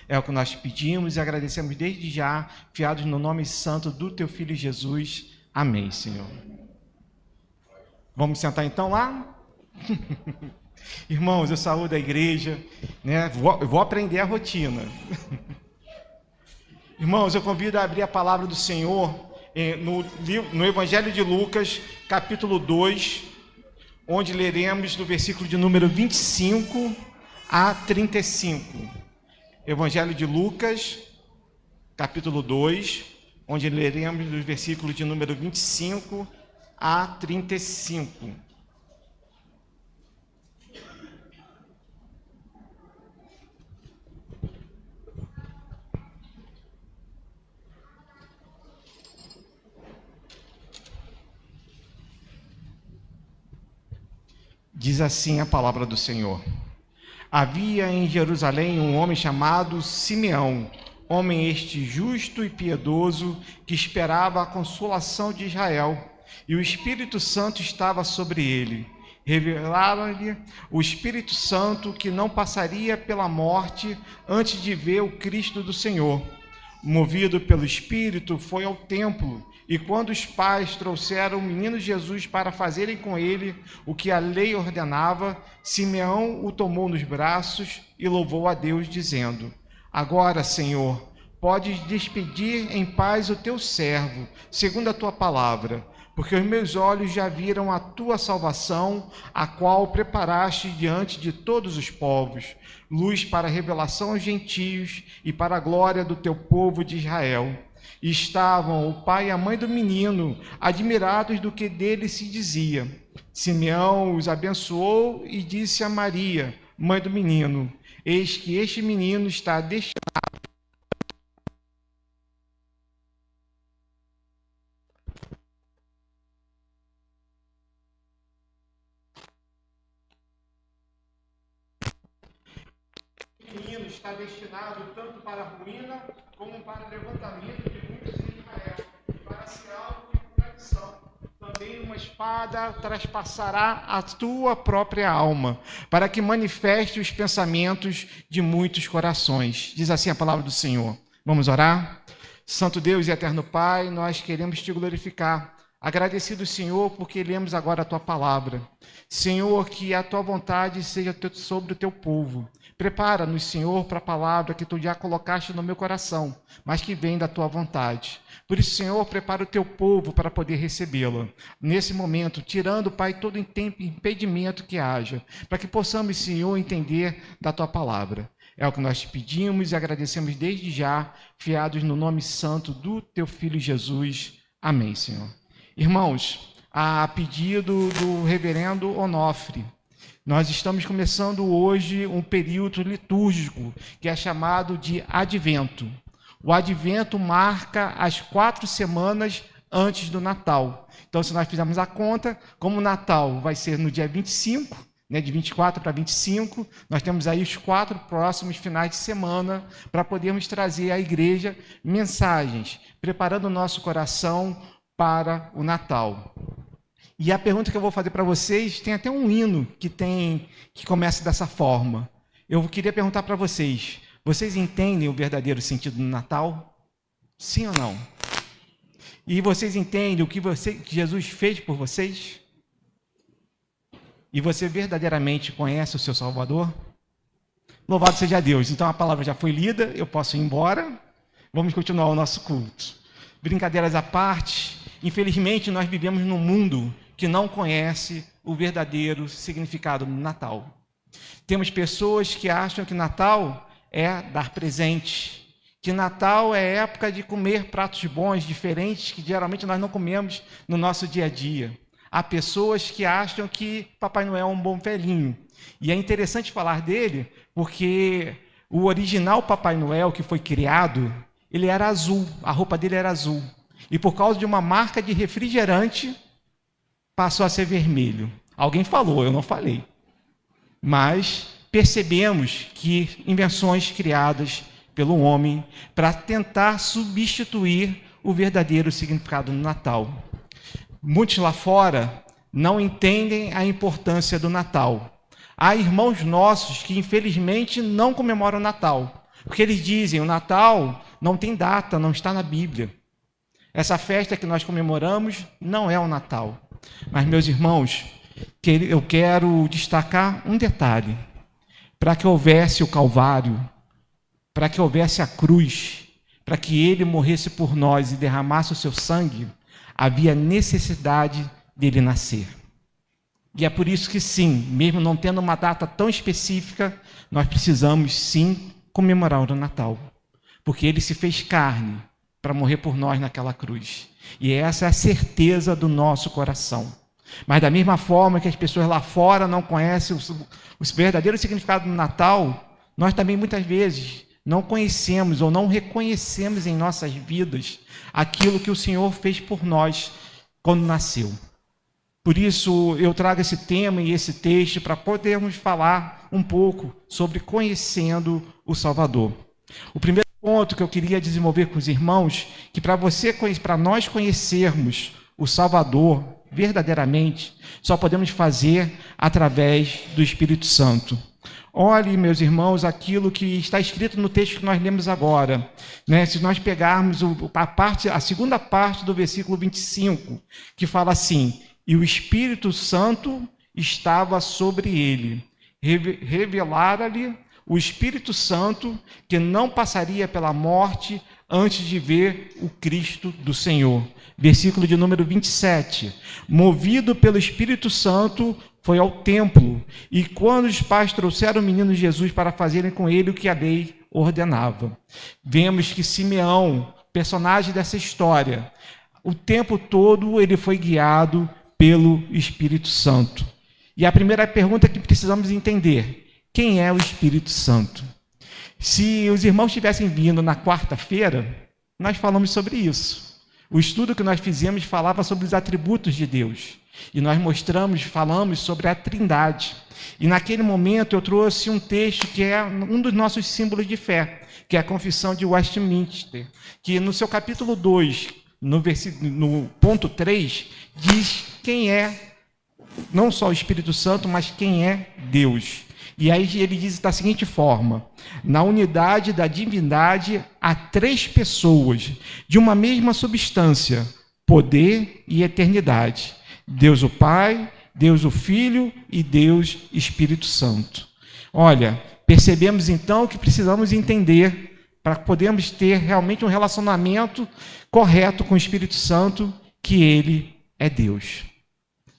É o que nós pedimos e agradecemos desde já, fiados no nome santo do teu Filho Jesus. Amém, Senhor. Vamos sentar então lá? Irmãos, eu saúdo a igreja, né? Vou aprender a rotina. Irmãos, eu convido a abrir a palavra do Senhor no Evangelho de Lucas, capítulo 2, onde leremos do versículo de número 25 a 35. Evangelho de Lucas, capítulo 2, onde leremos do versículo de número 25 a 35. Diz assim a palavra do Senhor. Havia em Jerusalém um homem chamado Simeão, homem este justo e piedoso, que esperava a consolação de Israel, e o Espírito Santo estava sobre ele. Revelaram-lhe o Espírito Santo que não passaria pela morte antes de ver o Cristo do Senhor. Movido pelo Espírito, foi ao templo, e quando os pais trouxeram o menino Jesus para fazerem com ele o que a lei ordenava, Simeão o tomou nos braços e louvou a Deus, dizendo: Agora, Senhor, podes despedir em paz o teu servo, segundo a tua palavra, porque os meus olhos já viram a tua salvação, a qual preparaste diante de todos os povos, luz para a revelação aos gentios e para a glória do teu povo de Israel. E estavam o pai e a mãe do menino, admirados do que dele se dizia. Simeão os abençoou e disse a Maria, mãe do menino: Eis que este menino está destinado tanto para a ruína como para o levantamento de muitos em Israel, e para ser alvo de contradição. Também uma espada traspassará a tua própria alma, para que manifeste os pensamentos de muitos corações. Diz assim a palavra do Senhor. Vamos orar? Santo Deus e eterno Pai, nós queremos te glorificar. Agradecido, Senhor, porque lemos agora a tua palavra. Senhor, que a tua vontade seja sobre o teu povo. Prepara-nos, Senhor, para a palavra que tu já colocaste no meu coração, mas que vem da tua vontade. Por isso, Senhor, prepara o teu povo para poder recebê-la. Nesse momento, tirando, Pai, todo impedimento que haja, para que possamos, Senhor, entender da tua palavra. É o que nós te pedimos e agradecemos desde já, fiados no nome santo do teu Filho Jesus. Amém, Senhor. Irmãos, a pedido do reverendo Onofre, nós estamos começando hoje um período litúrgico que é chamado de Advento. O Advento marca as 4 semanas antes do Natal. Então, se nós fizermos a conta, como o Natal vai ser no dia 25, de 24 para 25, nós temos aí os 4 próximos finais de semana para podermos trazer à igreja mensagens, preparando o nosso coração para o Natal. E a pergunta que eu vou fazer para vocês, tem até um hino que começa dessa forma. Eu queria perguntar para vocês, vocês entendem o verdadeiro sentido do Natal? Sim ou não? E vocês entendem o que Jesus fez por vocês? E você verdadeiramente conhece o seu Salvador? Louvado seja Deus. Então a palavra já foi lida, eu posso ir embora. Vamos continuar o nosso culto. Brincadeiras à parte, infelizmente nós vivemos num mundo que não conhece o verdadeiro significado do Natal. Temos pessoas que acham que Natal é dar presente, que Natal é época de comer pratos bons, diferentes, que geralmente nós não comemos no nosso dia a dia. Há pessoas que acham que Papai Noel é um bom velhinho. E é interessante falar dele, porque o original Papai Noel que foi criado, ele era azul, a roupa dele era azul. E por causa de uma marca de refrigerante, passou a ser vermelho. Alguém falou, eu não falei. Mas percebemos que invenções criadas pelo homem para tentar substituir o verdadeiro significado do Natal. Muitos lá fora não entendem a importância do Natal. Há irmãos nossos que infelizmente não comemoram o Natal, Porque eles dizem, o Natal não tem data, não está na Bíblia. Essa festa que nós comemoramos não é o Natal. Mas, meus irmãos, eu quero destacar um detalhe. Para que houvesse o Calvário, para que houvesse a cruz, para que ele morresse por nós e derramasse o seu sangue, havia necessidade dele nascer. E é por isso que sim, mesmo não tendo uma data tão específica, nós precisamos sim comemorar o Natal. Porque ele se fez carne para morrer por nós naquela cruz. E essa é a certeza do nosso coração. Mas da mesma forma que as pessoas lá fora não conhecem o verdadeiro significado do Natal, nós também muitas vezes não conhecemos ou não reconhecemos em nossas vidas aquilo que o Senhor fez por nós quando nasceu. Por isso eu trago esse tema e esse texto para podermos falar um pouco sobre conhecendo o Salvador. O primeiro ponto que eu queria desenvolver com os irmãos, que para nós conhecermos o Salvador verdadeiramente, só podemos fazer através do Espírito Santo. Olhe, meus irmãos, aquilo que está escrito no texto que nós lemos agora, né? Se nós pegarmos a segunda parte do versículo 25, que fala assim: e o Espírito Santo estava sobre ele, revelara-lhe o Espírito Santo que não passaria pela morte antes de ver o Cristo do Senhor. Versículo de número 27. Movido pelo Espírito Santo, foi ao templo, e quando os pais trouxeram o menino Jesus para fazerem com ele o que a lei ordenava. Vemos que Simeão, personagem dessa história, o tempo todo ele foi guiado pelo Espírito Santo. E a primeira pergunta que precisamos entender: quem é o Espírito Santo? Se os irmãos tivessem vindo na quarta-feira, nós falamos sobre isso. O estudo que nós fizemos falava sobre os atributos de Deus. E nós falamos sobre a Trindade. E naquele momento eu trouxe um texto que é um dos nossos símbolos de fé, que é a Confissão de Westminster, que no seu capítulo 2, no ponto 3, diz quem é, não só o Espírito Santo, mas quem é Deus. E aí ele diz da seguinte forma: na unidade da divindade há três pessoas, de uma mesma substância, poder e eternidade. Deus o Pai, Deus o Filho e Deus Espírito Santo. Olha, percebemos então que precisamos entender, para podermos ter realmente um relacionamento correto com o Espírito Santo, que ele é Deus.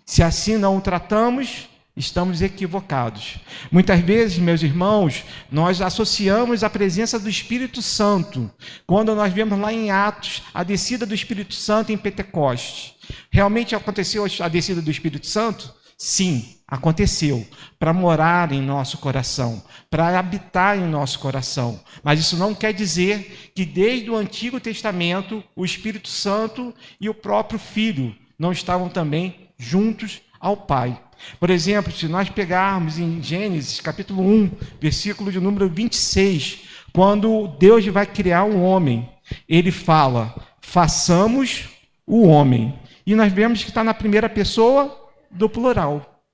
Se assim não o tratamos, estamos equivocados. Muitas vezes, meus irmãos, nós associamos a presença do Espírito Santo, quando nós vemos lá em Atos, a descida do Espírito Santo em Pentecostes. Realmente aconteceu a descida do Espírito Santo? Sim, aconteceu, para morar em nosso coração, para habitar em nosso coração. Mas isso não quer dizer que desde o Antigo Testamento, o Espírito Santo e o próprio Filho não estavam também juntos ao Pai. Por exemplo, se nós pegarmos em Gênesis, capítulo 1, versículo de número 26, quando Deus vai criar um homem, ele fala: façamos o homem. E nós vemos que está na primeira pessoa do plural.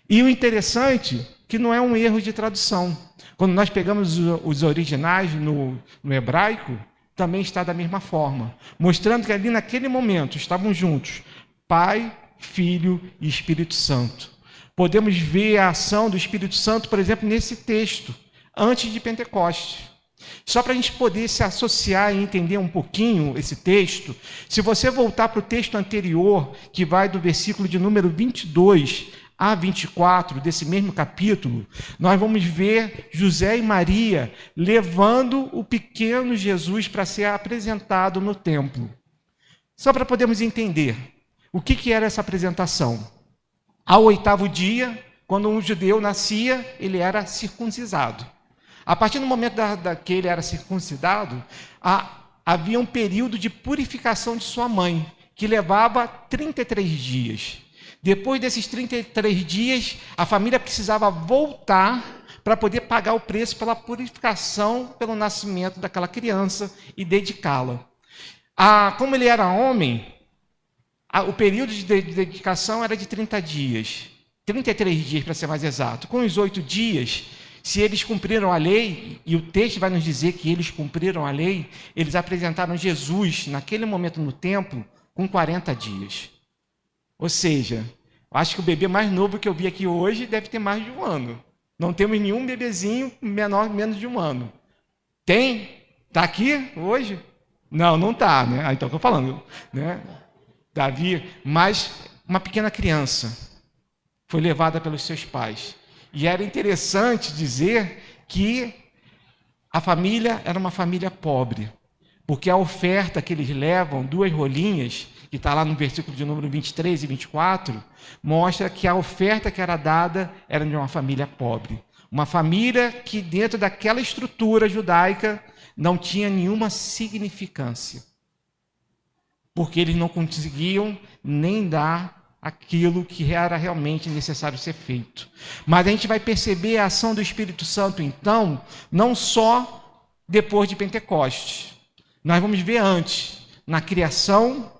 E o interessante é que não é um erro de tradução. Quando nós pegamos os originais no hebraico, também está da mesma forma, mostrando que ali naquele momento estavam juntos Pai, Filho e Espírito Santo. Podemos ver a ação do Espírito Santo, por exemplo, nesse texto, antes de Pentecostes. Só para a gente poder se associar e entender um pouquinho esse texto, se você voltar para o texto anterior, que vai do versículo de número 22 a 24, desse mesmo capítulo, nós vamos ver José e Maria levando o pequeno Jesus para ser apresentado no templo. Só para podermos entender o que era essa apresentação. Ao 8º dia, quando um judeu nascia, ele era circuncisado. A partir do momento que ele era circuncidado, havia um período de purificação de sua mãe, que levava 33 dias. Depois desses 33 dias, a família precisava voltar para poder pagar o preço pela purificação, pelo nascimento daquela criança e dedicá-la. Como ele era homem, o período de dedicação era de 30 dias. 33 dias, para ser mais exato. Com os 8 dias, Se eles cumpriram a lei, e o texto vai nos dizer que eles cumpriram a lei, eles apresentaram Jesus, naquele momento no templo, com 40 dias. Ou seja, acho que o bebê mais novo que eu vi aqui hoje deve ter mais de 1 ano. Não temos nenhum bebezinho menos de 1 ano. Tem? Está aqui hoje? Não, não está, né? Então estou falando, né? Davi, mas uma pequena criança foi levada pelos seus pais. E era interessante dizer que a família era uma família pobre, porque a oferta que eles levam, 2 rolinhas, que está lá no versículo de número 23 e 24, mostra que a oferta que era dada era de uma família pobre. Uma família que dentro daquela estrutura judaica não tinha nenhuma significância, porque eles não conseguiam nem dar aquilo que era realmente necessário ser feito. Mas a gente vai perceber a ação do Espírito Santo, então, não só depois de Pentecostes. Nós vamos ver antes, na criação,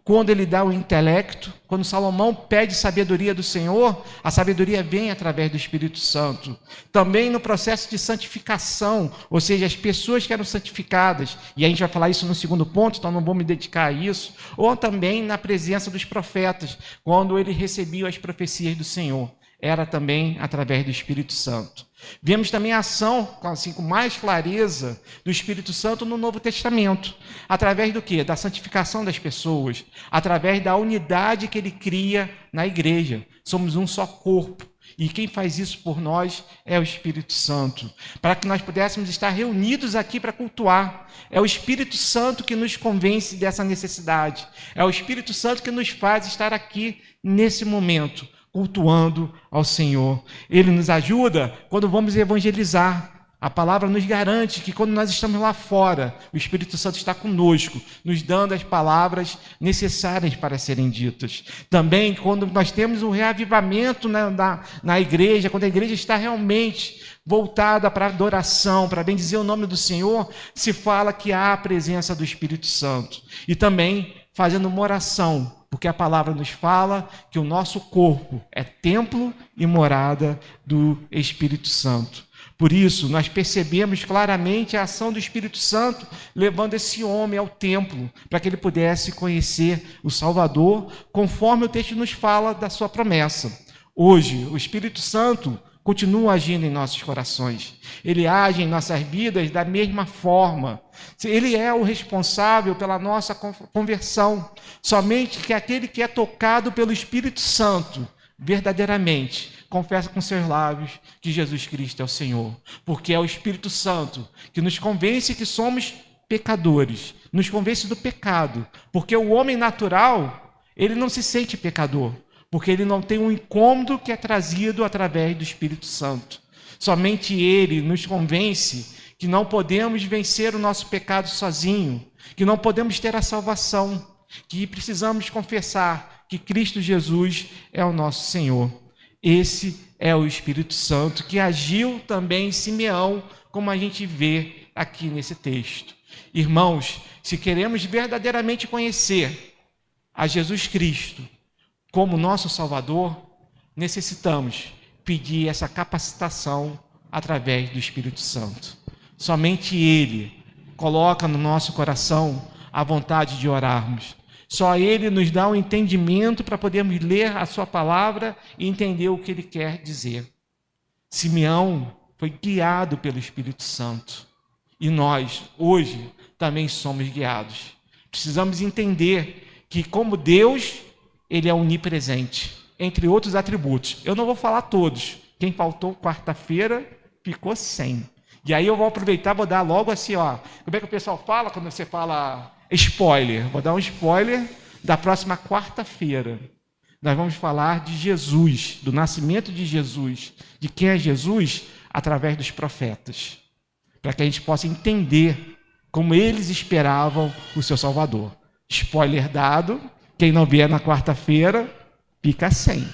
quando ele dá o intelecto, quando Salomão pede sabedoria do Senhor, a sabedoria vem através do Espírito Santo. Também no processo de santificação, ou seja, as pessoas que eram santificadas, e a gente vai falar isso no segundo ponto, então não vou me dedicar a isso, ou também na presença dos profetas, quando ele recebia as profecias do Senhor. Era também através do Espírito Santo. Vemos também a ação, assim, com mais clareza, do Espírito Santo no Novo Testamento. Através do quê? Da santificação das pessoas. Através da unidade que ele cria na igreja. Somos um só corpo. E quem faz isso por nós é o Espírito Santo. Para que nós pudéssemos estar reunidos aqui para cultuar. É o Espírito Santo que nos convence dessa necessidade. É o Espírito Santo que nos faz estar aqui nesse momento, cultuando ao Senhor. Ele nos ajuda quando vamos evangelizar. A palavra nos garante que quando nós estamos lá fora, o Espírito Santo está conosco, nos dando as palavras necessárias para serem ditas. Também quando nós temos um reavivamento na igreja, quando a igreja está realmente voltada para a adoração, para bendizer o nome do Senhor, se fala que há a presença do Espírito Santo. E também fazendo uma oração, porque a palavra nos fala que o nosso corpo é templo e morada do Espírito Santo. Por isso, nós percebemos claramente a ação do Espírito Santo levando esse homem ao templo, para que ele pudesse conhecer o Salvador, conforme o texto nos fala da sua promessa. Hoje, o Espírito Santo continua agindo em nossos corações. Ele age em nossas vidas da mesma forma. Ele é o responsável pela nossa conversão. Somente que aquele que é tocado pelo Espírito Santo, verdadeiramente, confessa com seus lábios que Jesus Cristo é o Senhor. Porque é o Espírito Santo que nos convence que somos pecadores, nos convence do pecado. Porque o homem natural, ele não se sente pecador, porque ele não tem um incômodo que é trazido através do Espírito Santo. Somente ele nos convence que não podemos vencer o nosso pecado sozinho, que não podemos ter a salvação, que precisamos confessar que Cristo Jesus é o nosso Senhor. Esse é o Espírito Santo que agiu também em Simeão, como a gente vê aqui nesse texto. Irmãos, se queremos verdadeiramente conhecer a Jesus Cristo como nosso Salvador, necessitamos pedir essa capacitação através do Espírito Santo. Somente Ele coloca no nosso coração a vontade de orarmos. Só Ele nos dá um entendimento para podermos ler a sua palavra e entender o que Ele quer dizer. Simeão foi guiado pelo Espírito Santo. E nós, hoje, também somos guiados. Precisamos entender que, como Deus, Ele é onipresente, entre outros atributos. Eu não vou falar todos. Quem faltou quarta-feira, ficou sem. E aí eu vou aproveitar, vou dar logo assim, ó. Como é que o pessoal fala quando você fala spoiler? Vou dar um spoiler da próxima quarta-feira. Nós vamos falar de Jesus, do nascimento de Jesus. De quem é Jesus? Através dos profetas. Para que a gente possa entender como eles esperavam o seu Salvador. Spoiler dado. Quem não vier na quarta-feira, fica sem.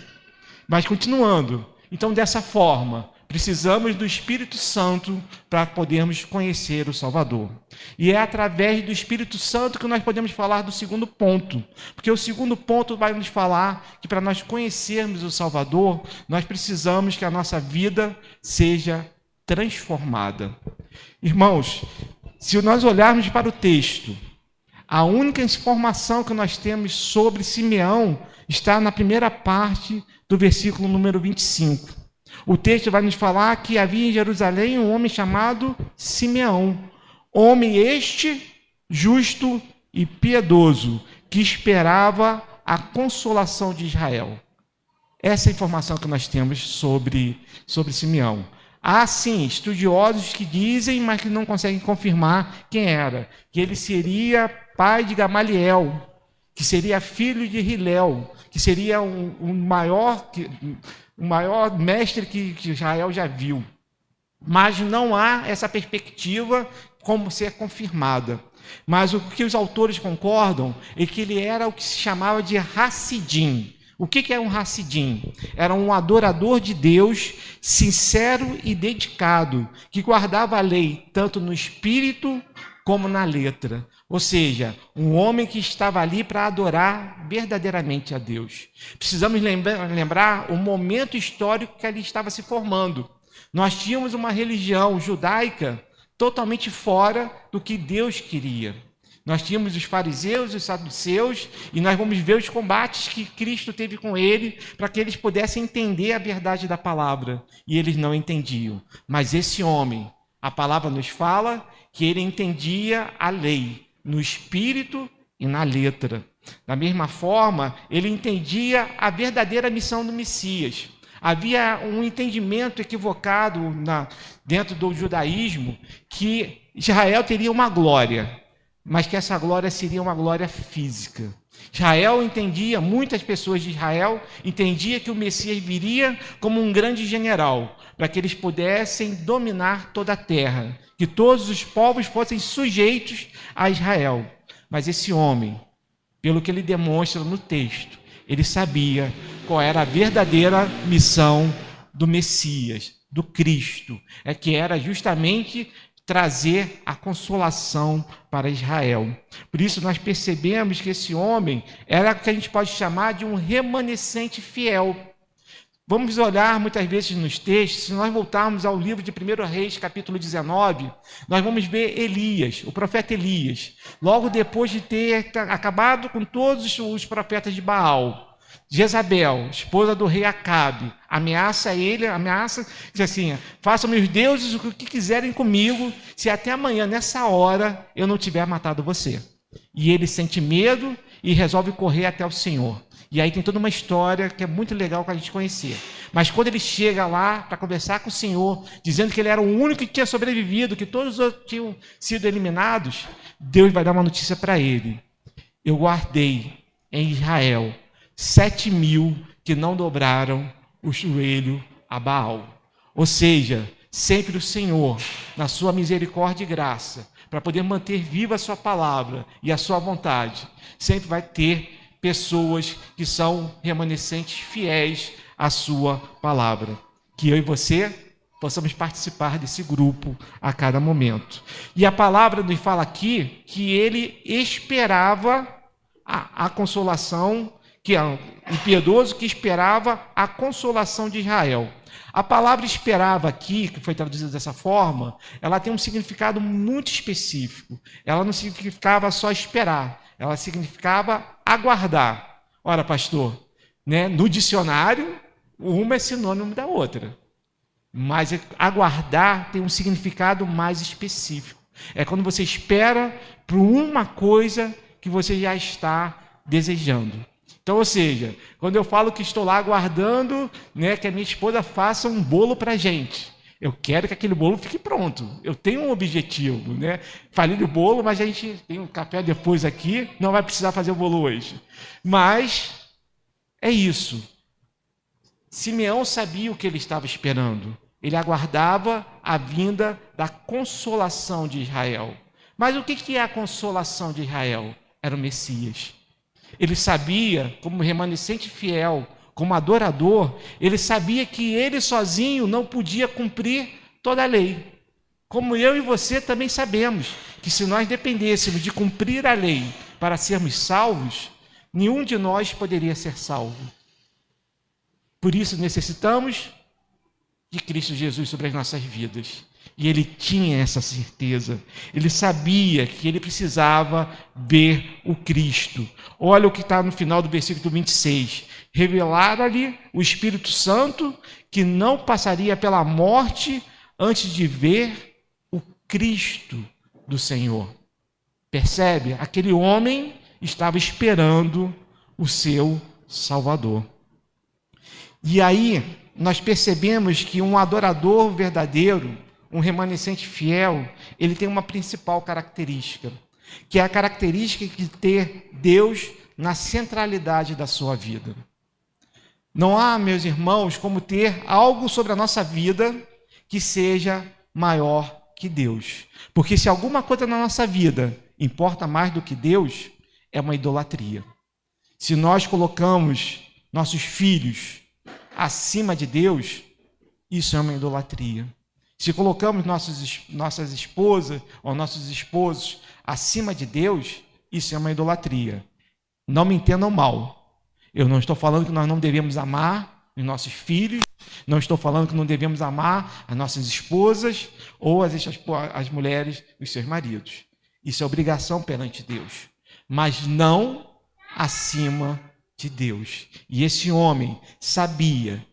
Mas continuando. Então, dessa forma, precisamos do Espírito Santo para podermos conhecer o Salvador. E é através do Espírito Santo que nós podemos falar do segundo ponto. Porque o segundo ponto vai nos falar que para nós conhecermos o Salvador, nós precisamos que a nossa vida seja transformada. Irmãos, se nós olharmos para o texto, a única informação que nós temos sobre Simeão está na primeira parte do versículo número 25. O texto vai nos falar que havia em Jerusalém um homem chamado Simeão, homem este justo e piedoso, que esperava a consolação de Israel. Essa é a informação que nós temos sobre Simeão. Há, sim, estudiosos que dizem, mas que não conseguem confirmar quem era. Que ele seria pai de Gamaliel, que seria filho de Hilel, que seria o maior mestre que Israel já viu. Mas não há essa perspectiva como ser confirmada. Mas o que os autores concordam é que ele era o que se chamava de Hassidim. O que é um Hassidim? Era um adorador de Deus, sincero e dedicado, que guardava a lei tanto no espírito como na letra. Ou seja, um homem que estava ali para adorar verdadeiramente a Deus. Precisamos lembrar o momento histórico que ali estava se formando. Nós tínhamos uma religião judaica totalmente fora do que Deus queria. Nós tínhamos os fariseus, os saduceus, e nós vamos ver os combates que Cristo teve com ele para que eles pudessem entender a verdade da palavra. E eles não entendiam. Mas esse homem, a palavra nos fala que ele entendia a lei no espírito e na letra. Da mesma forma, ele entendia a verdadeira missão do Messias. Havia um entendimento equivocado dentro do judaísmo que Israel teria uma glória, mas que essa glória seria uma glória física. Israel entendia, muitas pessoas de Israel entendiam que o Messias viria como um grande general, para que eles pudessem dominar toda a terra, que todos os povos fossem sujeitos a Israel. Mas esse homem, pelo que ele demonstra no texto, ele sabia qual era a verdadeira missão do Messias, do Cristo, que era justamente trazer a consolação para Israel. Por isso nós percebemos que esse homem era o que a gente pode chamar de um remanescente fiel. Vamos olhar muitas vezes nos textos, se nós voltarmos ao livro de 1 Reis, capítulo 19, nós vamos ver Elias, o profeta Elias, logo depois de ter acabado com todos os profetas de Baal. Jezabel, esposa do rei Acabe, ameaça ele, diz assim: façam meus deuses o que quiserem comigo, se até amanhã, nessa hora, eu não tiver matado você. E ele sente medo e resolve correr até o Senhor. E aí tem toda uma história que é muito legal para a gente conhecer. Mas quando ele chega lá para conversar com o Senhor, dizendo que ele era o único que tinha sobrevivido, que todos os outros tinham sido eliminados, Deus vai dar uma notícia para ele: eu guardei em Israel 7.000 que não dobraram o joelho a Baal. Ou seja, sempre o Senhor, na sua misericórdia e graça, para poder manter viva a sua palavra e a sua vontade, sempre vai ter pessoas que são remanescentes fiéis à sua palavra. Que eu e você possamos participar desse grupo a cada momento. E a palavra nos fala aqui que ele esperava a consolação, que é um piedoso que esperava a consolação de Israel. A palavra esperava aqui, que foi traduzida dessa forma, ela tem um significado muito específico. Ela não significava só esperar, ela significava aguardar. Ora, pastor, no dicionário, uma é sinônimo da outra. Mas aguardar tem um significado mais específico. É quando você espera por uma coisa que você já está desejando. Então, ou seja, quando eu falo que estou lá aguardando, que a minha esposa faça um bolo para a gente, eu quero que aquele bolo fique pronto. Eu tenho um objetivo, Falei o bolo, mas a gente tem um café depois aqui, não vai precisar fazer o bolo hoje. Mas é isso. Simeão sabia o que ele estava esperando. Ele aguardava a vinda da consolação de Israel. Mas o que é a consolação de Israel? Era o Messias. Ele sabia, como remanescente fiel, como adorador, ele sabia que ele sozinho não podia cumprir toda a lei. Como eu e você também sabemos que se nós dependêssemos de cumprir a lei para sermos salvos, nenhum de nós poderia ser salvo. Por isso necessitamos de Cristo Jesus sobre as nossas vidas. E ele tinha essa certeza. Ele sabia que ele precisava ver o Cristo. Olha o que está no final do versículo 26. Revelara-lhe o Espírito Santo que não passaria pela morte antes de ver o Cristo do Senhor. Percebe? Aquele homem estava esperando o seu Salvador. E aí nós percebemos que um adorador verdadeiro, um remanescente fiel, ele tem uma principal característica, que é a característica de ter Deus na centralidade da sua vida. Não há, meus irmãos, como ter algo sobre a nossa vida que seja maior que Deus. Porque se alguma coisa na nossa vida importa mais do que Deus, é uma idolatria. Se nós colocamos nossos filhos acima de Deus, isso é uma idolatria. Se colocamos nossas esposas ou nossos esposos acima de Deus, isso é uma idolatria. Não me entendam mal. Eu não estou falando que nós não devemos amar os nossos filhos, não estou falando que não devemos amar as nossas esposas ou as mulheres, os seus maridos. Isso é obrigação perante Deus, mas não acima de Deus. E esse homem sabia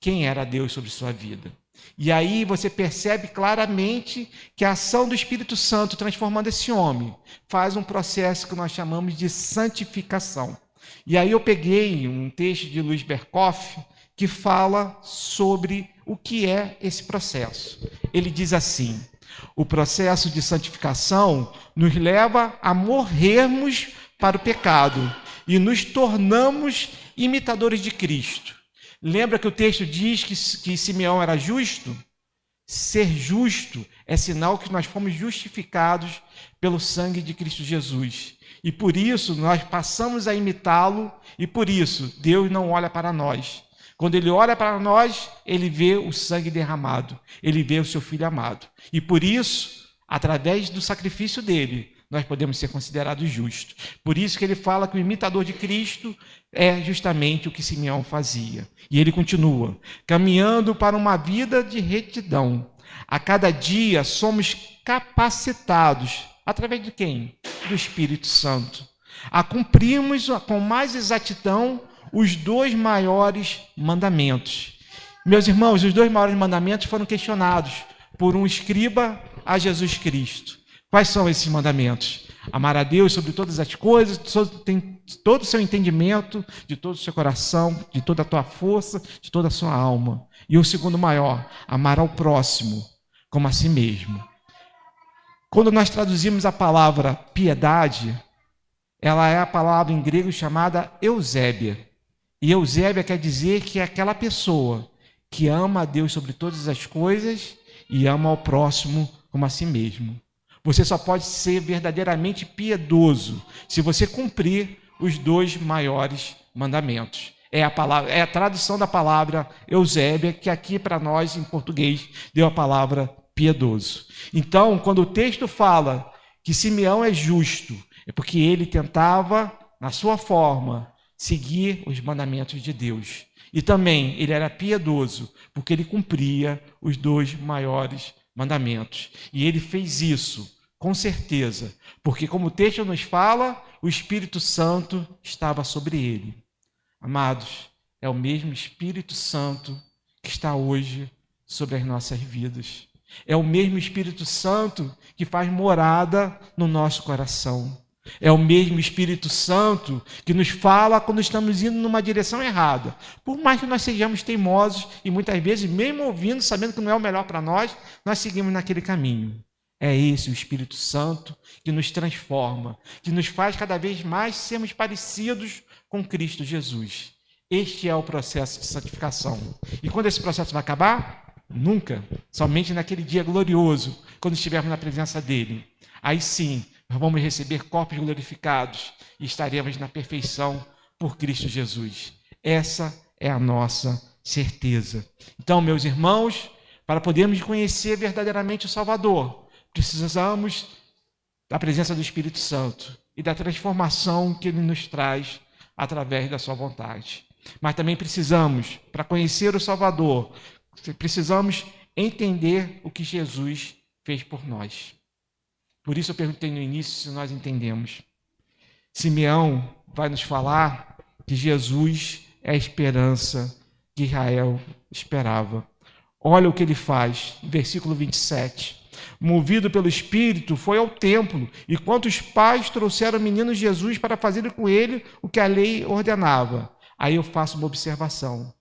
quem era Deus sobre sua vida. E aí você percebe claramente que a ação do Espírito Santo transformando esse homem faz um processo que nós chamamos de santificação. E aí eu peguei um texto de Luiz Berkoff que fala sobre o que é esse processo. Ele diz assim: o processo de santificação nos leva a morrermos para o pecado e nos tornamos imitadores de Cristo. Lembra que o texto diz que Simeão era justo? Ser justo é sinal que nós fomos justificados pelo sangue de Cristo Jesus. E por isso nós passamos a imitá-lo, e por isso Deus não olha para nós. Quando ele olha para nós, ele vê o sangue derramado, ele vê o seu Filho amado. E por isso, através do sacrifício dele, nós podemos ser considerados justos. Por isso que ele fala que o imitador de Cristo é justamente o que Simeão fazia. E ele continua: caminhando para uma vida de retidão. A cada dia somos capacitados, através de quem? Do Espírito Santo, a cumprirmos com mais exatidão os 2 maiores mandamentos. Meus irmãos, os 2 maiores mandamentos foram questionados por um escriba a Jesus Cristo. Quais são esses mandamentos? Amar a Deus sobre todas as coisas, tem todo o seu entendimento, de todo o seu coração, de toda a tua força, de toda a sua alma. E o segundo maior, amar ao próximo como a si mesmo. Quando nós traduzimos a palavra piedade, ela é a palavra em grego chamada eusébia. E eusébia quer dizer que é aquela pessoa que ama a Deus sobre todas as coisas e ama ao próximo como a si mesmo. Você só pode ser verdadeiramente piedoso se você cumprir os 2 maiores mandamentos. É a tradução da palavra eusébia, que aqui para nós, em português, deu a palavra piedoso. Então, quando o texto fala que Simeão é justo, é porque ele tentava, na sua forma, seguir os mandamentos de Deus. E também ele era piedoso, porque ele cumpria os 2 maiores mandamentos. E ele fez isso, com certeza, porque como o texto nos fala, o Espírito Santo estava sobre ele. Amados, é o mesmo Espírito Santo que está hoje sobre as nossas vidas. É o mesmo Espírito Santo que faz morada no nosso coração. É o mesmo Espírito Santo que nos fala quando estamos indo numa direção errada. Por mais que nós sejamos teimosos e muitas vezes, mesmo ouvindo, sabendo que não é o melhor para nós, nós seguimos naquele caminho. É esse o Espírito Santo que nos transforma, que nos faz cada vez mais sermos parecidos com Cristo Jesus. Este é o processo de santificação. E quando esse processo vai acabar? Nunca. Somente naquele dia glorioso, quando estivermos na presença dele. Aí sim, nós vamos receber corpos glorificados e estaremos na perfeição por Cristo Jesus. Essa é a nossa certeza. Então, meus irmãos, para podermos conhecer verdadeiramente o Salvador, precisamos da presença do Espírito Santo e da transformação que ele nos traz através da sua vontade. Mas também precisamos, para conhecer o Salvador, Precisamos entender o que Jesus fez por nós. Por isso eu perguntei no início se nós entendemos. Simeão vai nos falar que Jesus é a esperança que Israel esperava. Olha o que ele faz, versículo 27. Movido pelo Espírito, foi ao templo, e quantos pais trouxeram o menino Jesus para fazerem com ele o que a lei ordenava. Aí eu faço uma observação.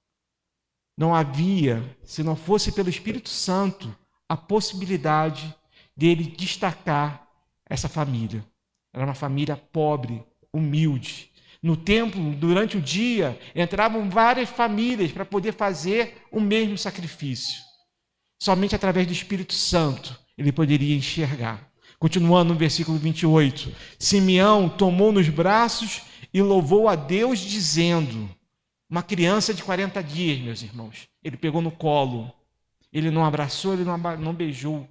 Não havia, se não fosse pelo Espírito Santo, a possibilidade dele destacar essa família. Era uma família pobre, humilde. No templo, durante o dia, entravam várias famílias para poder fazer o mesmo sacrifício. Somente através do Espírito Santo ele poderia enxergar. Continuando no versículo 28. Simeão tomou nos braços e louvou a Deus, dizendo... Uma criança de 40 dias, meus irmãos. Ele pegou no colo. Ele não abraçou, ele não beijou.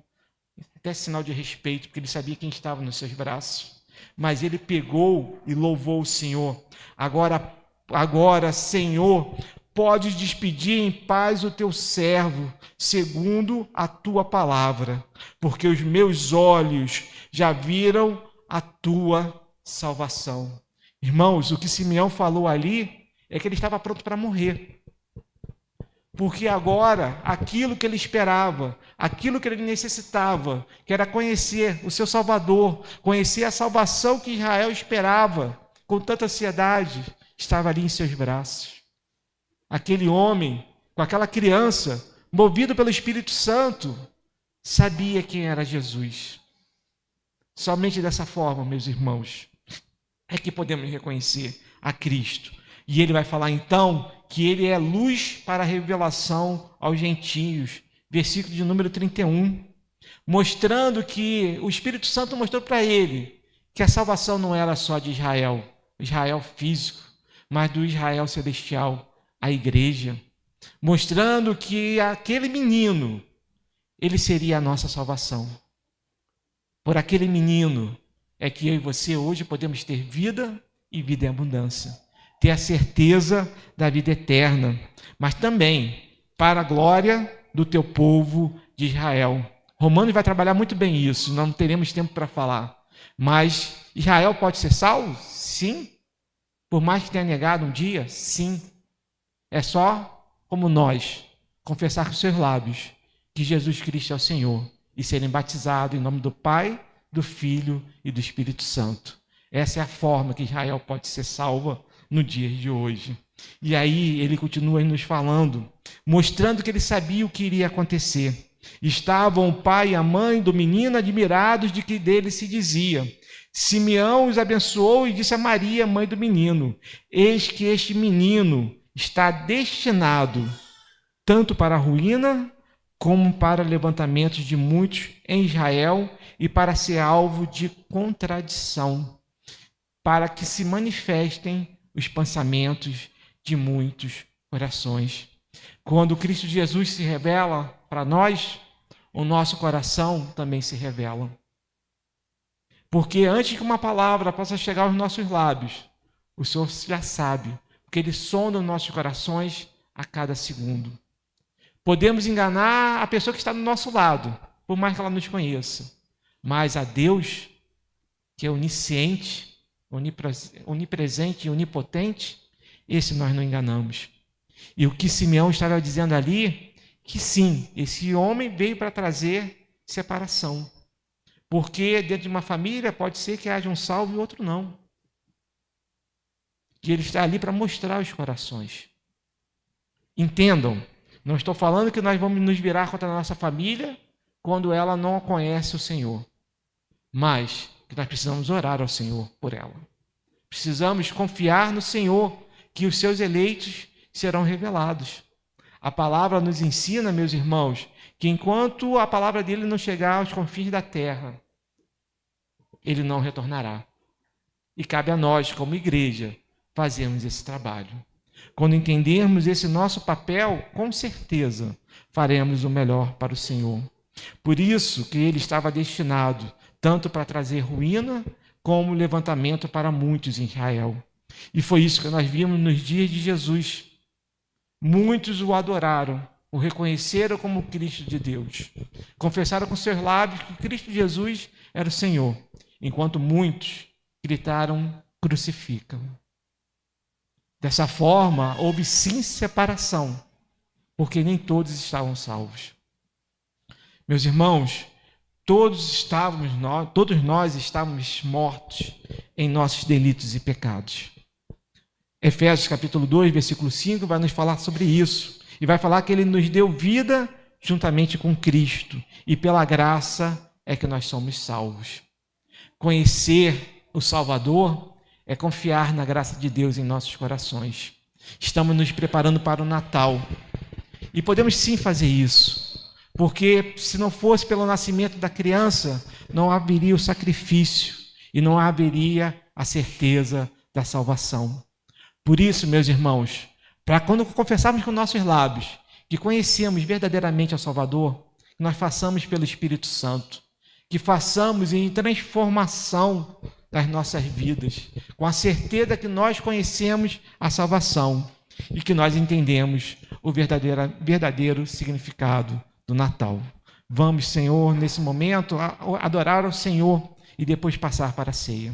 Até sinal de respeito, porque ele sabia quem estava nos seus braços. Mas ele pegou e louvou o Senhor. Agora, Senhor, podes despedir em paz o teu servo, segundo a tua palavra, porque os meus olhos já viram a tua salvação. Irmãos, o que Simeão falou ali é que ele estava pronto para morrer. Porque agora, aquilo que ele esperava, aquilo que ele necessitava, que era conhecer o seu Salvador, conhecer a salvação que Israel esperava com tanta ansiedade, estava ali em seus braços. Aquele homem, com aquela criança, movido pelo Espírito Santo, sabia quem era Jesus. Somente dessa forma, meus irmãos, é que podemos reconhecer a Cristo. E ele vai falar então que ele é luz para a revelação aos gentios. Versículo de número 31. Mostrando que o Espírito Santo mostrou para ele que a salvação não era só de Israel, Israel físico, mas do Israel celestial, a igreja. Mostrando que aquele menino, ele seria a nossa salvação. Por aquele menino é que eu e você hoje podemos ter vida e vida em abundância. Ter a certeza da vida eterna, mas também para a glória do teu povo de Israel. Romanos vai trabalhar muito bem isso, não teremos tempo para falar. Mas Israel pode ser salvo? Sim. Por mais que tenha negado um dia? Sim. É só como nós confessar com seus lábios que Jesus Cristo é o Senhor e serem batizados em nome do Pai, do Filho e do Espírito Santo. Essa é a forma que Israel pode ser salva no dia de hoje. E aí ele continua nos falando, mostrando que ele sabia o que iria acontecer. Estavam o pai e a mãe do menino admirados de que dele se dizia. Simeão os abençoou e disse a Maria, mãe do menino: eis que este menino está destinado tanto para a ruína como para levantamentos de muitos em Israel e para ser alvo de contradição, para que se manifestem os pensamentos de muitos corações. Quando Cristo Jesus se revela para nós, o nosso coração também se revela. Porque antes que uma palavra possa chegar aos nossos lábios, o Senhor já sabe, porque Ele sonda os nossos corações a cada segundo. Podemos enganar a pessoa que está do nosso lado, por mais que ela nos conheça, mas a Deus, que é onisciente, onipresente e onipotente, esse nós não enganamos. E o que Simeão estava dizendo ali, que sim, esse homem veio para trazer separação. Porque dentro de uma família pode ser que haja um salvo e outro não. Que ele está ali para mostrar os corações. Entendam, não estou falando que nós vamos nos virar contra a nossa família quando ela não conhece o Senhor. Mas que nós precisamos orar ao Senhor por ela. Precisamos confiar no Senhor, que os seus eleitos serão revelados. A palavra nos ensina, meus irmãos, que enquanto a palavra dele não chegar aos confins da terra, ele não retornará. E cabe a nós, como igreja, fazermos esse trabalho. Quando entendermos esse nosso papel, com certeza faremos o melhor para o Senhor. Por isso que ele estava destinado tanto para trazer ruína, como levantamento para muitos em Israel. E foi isso que nós vimos nos dias de Jesus. Muitos o adoraram, o reconheceram como Cristo de Deus. Confessaram com seus lábios que Cristo Jesus era o Senhor, enquanto muitos gritaram: crucifica-o. Dessa forma, houve sim separação, porque nem todos estavam salvos. Meus irmãos, todos nós estávamos mortos em nossos delitos e pecados. Efésios capítulo 2, versículo 5 vai nos falar sobre isso. E vai falar que ele nos deu vida juntamente com Cristo. E pela graça é que nós somos salvos. Conhecer o Salvador é confiar na graça de Deus em nossos corações. Estamos nos preparando para o Natal. E podemos sim fazer isso. Porque se não fosse pelo nascimento da criança, não haveria o sacrifício e não haveria a certeza da salvação. Por isso, meus irmãos, para quando confessarmos com nossos lábios que conhecemos verdadeiramente ao Salvador, que nós façamos pelo Espírito Santo, que façamos em transformação das nossas vidas, com a certeza que nós conhecemos a salvação e que nós entendemos o verdadeiro significado do Natal. Vamos, Senhor, nesse momento, adorar ao Senhor e depois passar para a ceia.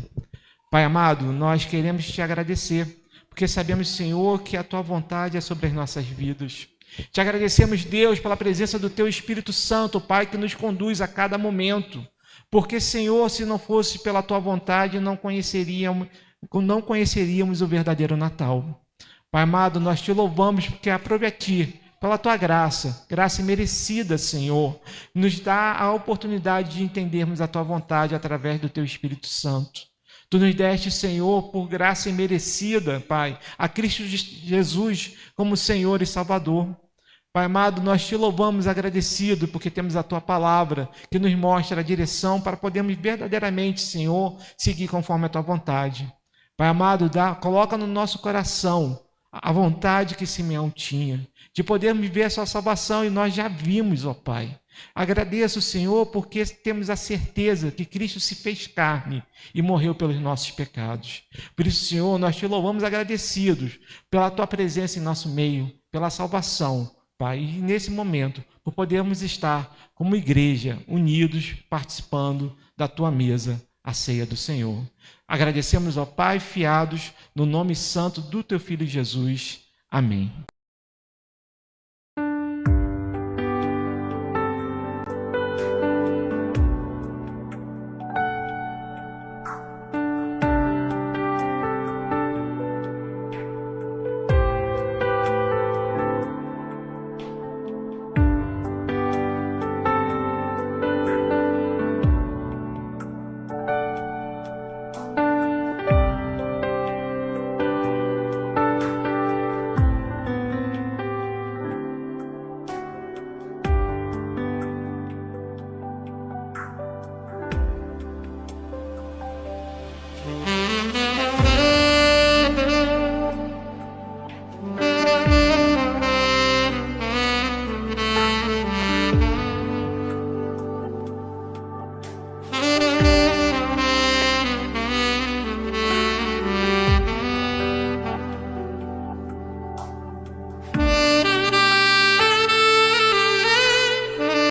Pai amado, nós queremos te agradecer, porque sabemos, Senhor, que a tua vontade é sobre as nossas vidas. Te agradecemos, Deus, pela presença do teu Espírito Santo, Pai, que nos conduz a cada momento. Porque, Senhor, se não fosse pela tua vontade, não conheceríamos o verdadeiro Natal. Pai amado, nós te louvamos porque aprove a ti, pela tua graça merecida, Senhor, nos dá a oportunidade de entendermos a tua vontade através do teu Espírito Santo. Tu nos deste, Senhor, por graça imerecida, Pai, a Cristo Jesus como Senhor e Salvador. Pai amado, nós te louvamos agradecido porque temos a tua palavra que nos mostra a direção para podermos verdadeiramente, Senhor, seguir conforme a tua vontade. Pai amado, coloca no nosso coração a vontade que Simeão tinha, de podermos viver a sua salvação, e nós já vimos, ó Pai. Agradeço, Senhor, porque temos a certeza que Cristo se fez carne e morreu pelos nossos pecados. Por isso, Senhor, nós te louvamos agradecidos pela tua presença em nosso meio, pela salvação, Pai, e nesse momento, por podermos estar como igreja, unidos, participando da tua mesa, a ceia do Senhor. Agradecemos, ó Pai, fiados no nome santo do teu Filho Jesus. Amém.